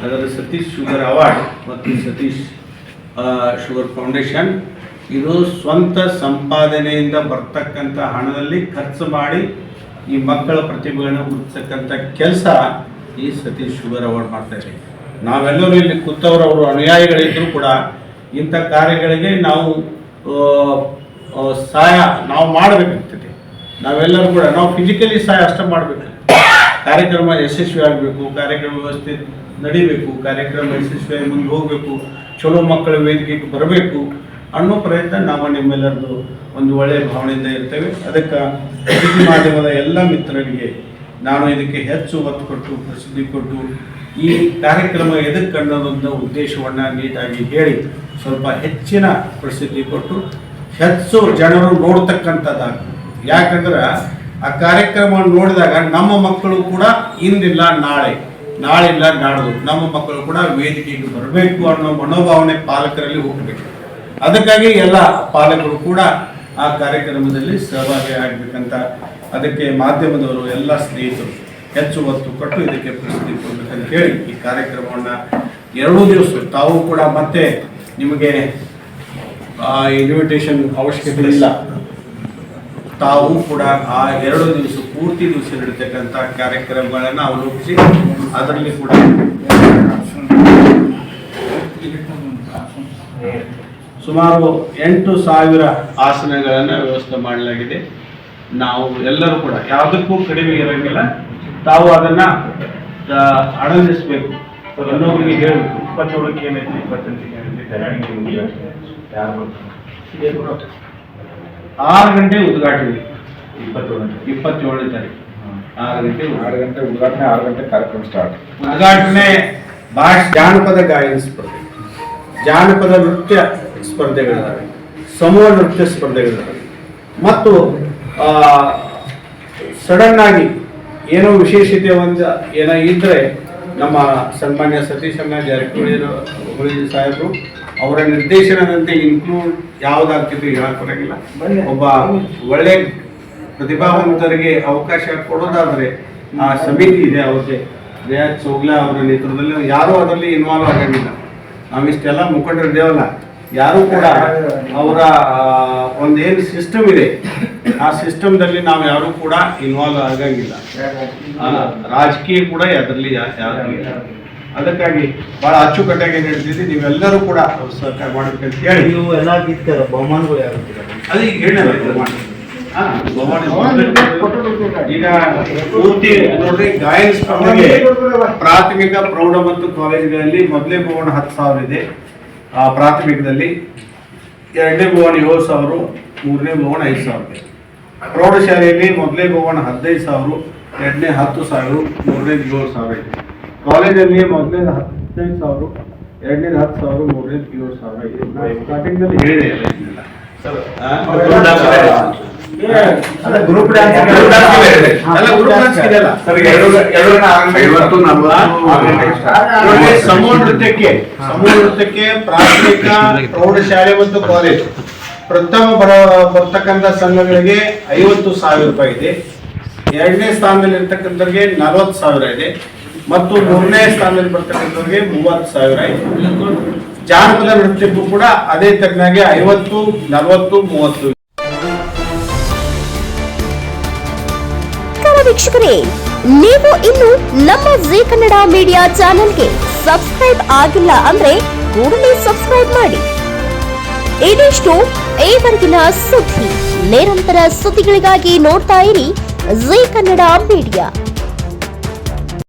ಅದರ Satish sugar award ಮತ್ತು Satish sugar foundation ಇದು ಸ್ವಂತ ಸಂಪಾದನೆಯಿಂದ ಬರ್ತಕ್ಕಂಥ ಹಣದಲ್ಲಿ ಖರ್ಚು ಮಾಡಿ ಈ ಮಕ್ಕಳ ಪ್ರತಿಭೆಗಳನ್ನು ಗುರುತಿಸತಕ್ಕಂಥ ಕೆಲಸ ಈ ಸತೀಶ್ ಶುಗರ್ ಅವಾರ್ಡ್ ಮಾಡ್ತಾ ಇದೆ. ನಾವೆಲ್ಲರೂ ಇಲ್ಲಿ ಕೂತವರು ಅನುಯಾಯಿಗಳಿದ್ದರೂ ಕೂಡ ಇಂಥ ಕಾರ್ಯಗಳಿಗೆ ನಾವು ಸಹಾಯ ನಾವು ಮಾಡಬೇಕಾಗ್ತದೆ. ನಾವೆಲ್ಲರೂ ಕೂಡ ನಾವು ಫಿಸಿಕಲಿ ಸಹಾಯ ಅಷ್ಟೇ ಮಾಡಬೇಕು. ಕಾರ್ಯಕ್ರಮ ಯಶಸ್ವಿ ಆಗಬೇಕು, ಕಾರ್ಯಕ್ರಮ ವ್ಯವಸ್ಥೆ ನಡಿಬೇಕು, ಕಾರ್ಯಕ್ರಮ ಯಶಸ್ವಿಯಾಗಿ ಮುಂದೆ ಹೋಗಬೇಕು, ಚಲೋ ಮಕ್ಕಳ ವೇದಿಕೆಗೆ ಬರಬೇಕು ಅನ್ನೋ ಪ್ರಯತ್ನ ನಾವು ನಿಮ್ಮೆಲ್ಲರದು ಒಂದು ಒಳ್ಳೆಯ ಭಾವನೆಯಿಂದ ಇರ್ತೇವೆ. ಅದಕ್ಕೆ ಸುದ್ದಿ ಮಾಧ್ಯಮದ ಎಲ್ಲ ಮಿತ್ರರಿಗೆ ನಾನು ಇದಕ್ಕೆ ಹೆಚ್ಚು ಒತ್ತು ಕೊಟ್ಟು ಪ್ರಸಿದ್ಧಿ ಕೊಟ್ಟು ಈ ಕಾರ್ಯಕ್ರಮ ಎದಕ್ಕೆ ಅನ್ನೋದೊಂದು ಉದ್ದೇಶವನ್ನು ನೀಟಾಗಿ ಹೇಳಿ ಸ್ವಲ್ಪ ಹೆಚ್ಚಿನ ಪ್ರಸಿದ್ಧಿ ಕೊಟ್ಟು ಹೆಚ್ಚು ಜನರು ನೋಡ್ತಕ್ಕಂಥದ್ದಾಗ. ಯಾಕಂದ್ರೆ ಆ ಕಾರ್ಯಕ್ರಮ ನೋಡಿದಾಗ ನಮ್ಮ ಮಕ್ಕಳು ಕೂಡ ಇಂದಿಲ್ಲ ನಾಳಿಲ್ಲ ನಾಡ್ದು ನಮ್ಮ ಮಕ್ಕಳು ಕೂಡ ವೇದಿಕೆಗೆ ಬರಬೇಕು ಅನ್ನೋ ಮನೋಭಾವನೆ ಪಾಲಕರಲ್ಲಿ ಹೋಗಬೇಕು. ಅದಕ್ಕಾಗಿ ಎಲ್ಲ ಪಾಲಕರು ಕೂಡ ಆ ಕಾರ್ಯಕ್ರಮದಲ್ಲಿ ಸಹಭಾಗಿ ಆಗಬೇಕಂತ ಅದಕ್ಕೆ ಮಾಧ್ಯಮದವರು ಎಲ್ಲ ಸ್ನೇಹಿತರು ಹೆಚ್ಚು ಒತ್ತು ಕೊಟ್ಟು ಇದಕ್ಕೆ ಪ್ರಸಿದ್ಧಿ ಕೊಡಬೇಕಂತ ಹೇಳಿ ಈ ಕಾರ್ಯಕ್ರಮವನ್ನು 2 ದಿವಸ ತಾವು ಕೂಡ ಮತ್ತೆ ನಿಮಗೆ ಇನ್ವಿಟೇಷನ್ ಅವಶ್ಯಕತೆ ಇಲ್ಲ. ತಾವು ಕೂಡ ಆ 2 ದಿವಸ ಪೂರ್ತಿ ದಿವಸ ನಡೀತಕ್ಕಂಥ ಕಾರ್ಯಕ್ರಮಗಳನ್ನು ಅವಲೋಕಿಸಿ ಅದರಲ್ಲಿ ಕೂಡ ಸುಮಾರು 8,000 ಆಸನಗಳನ್ನು ವ್ಯವಸ್ಥೆ ಮಾಡಲಾಗಿದೆ. ನಾವು ಎಲ್ಲರೂ ಕೂಡ ಯಾವುದಕ್ಕೂ ಕಡಿಮೆ ಇರೋಂಗಿಲ್ಲ. ತಾವು ಅದನ್ನ ಅಳವಡಿಸಬೇಕು, ಇನ್ನೊಬ್ಬರಿಗೆ ಹೇಳಬೇಕು. 27ಕ್ಕೆ ಏನೈತಿ 28ಕ್ಕೆ ಏನೈತಿ 6 ಗಂಟೆ ಉದ್ಘಾಟನೆ 27ನೇ ತಾರೀಕು 6 ಗಂಟೆ ಉದ್ಘಾಟನೆ 6 ಗಂಟೆ ಕಾರ್ಯಕ್ರಮ ಸ್ಟಾರ್ಟ್. ಉದ್ಘಾಟನೆ ಜಾನಪದ ಗಾಯನ ಸ್ಪರ್ಧೆ, ಜಾನಪದ ನೃತ್ಯ ಸ್ಪರ್ಧೆಗಳಿದ್ದಾವೆ, ಸಮೂಹ ನೃತ್ಯ ಸ್ಪರ್ಧೆಗಳಿದ್ದಾವೆ ಮತ್ತು ಸಡನ್ ಆಗಿ ಏನೋ ವಿಶೇಷತೆ ಏನೋ ಇದ್ದರೆ ನಮ್ಮ ಸನ್ಮಾನ್ಯ ಸತೀಶಣ್ಣ ಜಾರಕಿಹೊಳಿ ಸಾಹೇಬರು ಅವರ ನಿರ್ದೇಶನದಂತೆ ಇನ್ಕ್ಲೂಡ್ ಯಾವುದಾಗ್ತಿದ್ದು ಹೇಳಕ್ ಬರಂಗಿಲ್ಲ. ಒಬ್ಬ ಒಳ್ಳೆ ಪ್ರತಿಭಾವಂತರಿಗೆ ಅವಕಾಶ ಕೊಡೋದಾದ್ರೆ ಆ ಸಮಿತಿ ಇದೆ, ಅವ್ರಿಗೆ ರಿಯಾಜ್ ಚೋಗ್ಲಾ ಅವರ ನೇತೃತ್ವದಲ್ಲಿ ಯಾರೂ ಅದರಲ್ಲಿ ಇನ್ವಾಲ್ವ್ ಆಗಂಗಿಲ್ಲ. ನಾವಿಷ್ಟೆಲ್ಲ ಮುಖಂಡರಿದ್ದೇವಲ್ಲ, ಯಾರು ಕೂಡ ಅವರ ಒಂದೇನು ಸಿಸ್ಟಮ್ ಇದೆ ಆ ಸಿಸ್ಟಮ್ದಲ್ಲಿ ನಾವು ಯಾರು ಕೂಡ ಇನ್ವಾಲ್ವ್ ಆಗಂಗಿಲ್ಲ. ರಾಜಕೀಯ ಕೂಡ ಅದರಲ್ಲಿ ಅದಕ್ಕಾಗಿ ಬಹಳ ಅಚ್ಚುಕಟ್ಟಾಗಿ ನಡೆದಿದೆ. ನೀವೆಲ್ಲರೂ ಕೂಡ ಸಹಕಾರ ಮಾಡಬೇಕಂತ ಹೇಳಿ ನೀವು ಎಲ್ಲ ಬಹುಮಾನಗಳು ಯಾರು ಅದು ಈಗ ಹೇಳಿಲ್ಲ. ಈಗ ಪೂರ್ತಿ ನೋಡ್ರಿ, ಗಾಯನ ಸ್ಪರ್ಧೆಗೆ ಪ್ರಾಥಮಿಕ ಪ್ರೌಢ ಮತ್ತು ಕಾಲೇಜುಗಳಲ್ಲಿ ಮೊದಲೇ ಬಹುಮಾನ 10,000 ಇದೆ. ಪ್ರಾಥಮಿಕದಲ್ಲಿ 2ನೇ ಬಹುಮಾನ 7,000, 3ನೇ ಬಹುಮಾನ 5,000 ಇದೆ. ಪ್ರೌಢಶಾಲೆಯಲ್ಲಿ ಮೊದಲೇ ಬಹುಮಾನ 15,000, 2ನೇ 10,000, 3ನೇ 7,000 ಇದೆ. ಕಾಲೇಜಲ್ಲಿ ಮೊದಲೇ 15,000, 2ನೇ 10,000, 3ನೇ 7,000 ಇದೆ. ಸ್ಟಾರ್ಟಿಂಗ್ ನಲ್ಲಿ ಹೇಳಿದೆ ಗ್ರೂಪ್ ಸಮೂಹ ನೃತ್ಯಕ್ಕೆ ಪ್ರಾಥಮಿಕ ಪ್ರೌಢಶಾಲೆ ಮತ್ತು ಕಾಲೇಜ್ ಪ್ರಥಮ ಬರ್ತಕ್ಕಂಥ ಸಂಘಗಳಿಗೆ 50,000 ರೂಪಾಯಿ ಇದೆ. 2ನೇ ಸ್ಥಾನದಲ್ಲಿ ಇರ್ತಕ್ಕಂಥವ್ರಿಗೆ 40,000 ಇದೆ ಮತ್ತು 3ನೇ ಸ್ಥಾನದಲ್ಲಿ ಬರ್ತಕ್ಕಂಥವ್ರಿಗೆ 30,000 ಇದೆ. ಜಾನಪದ ನೃತ್ಯಕ್ಕೂ ಕೂಡ ಅದೇ ತಕ್ಕನಾಗೆ 50, 40, 30. ವೀಕ್ಷಕರೇ, ನೀವು ಇನ್ನು ನಮ್ಮ ಜೀ ಕನ್ನಡ ಮೀಡಿಯಾ ಚಾನೆಲ್ಗೆ ಸಬ್ಸ್ಕ್ರೈಬ್ ಆಗಿಲ್ಲ ಅಂದ್ರೆ ಕೂಡಲೇ ಸಬ್ಸ್ಕ್ರೈಬ್ ಮಾಡಿ. ಇದಿಷ್ಟು ಈವರೆಗಿನ ಸುದ್ದಿ. ನಿರಂತರ ಸುದ್ದಿಗಳಿಗಾಗಿ ನೋಡ್ತಾ ಇರಿ ಜೀ ಕನ್ನಡ ಮೀಡಿಯಾ.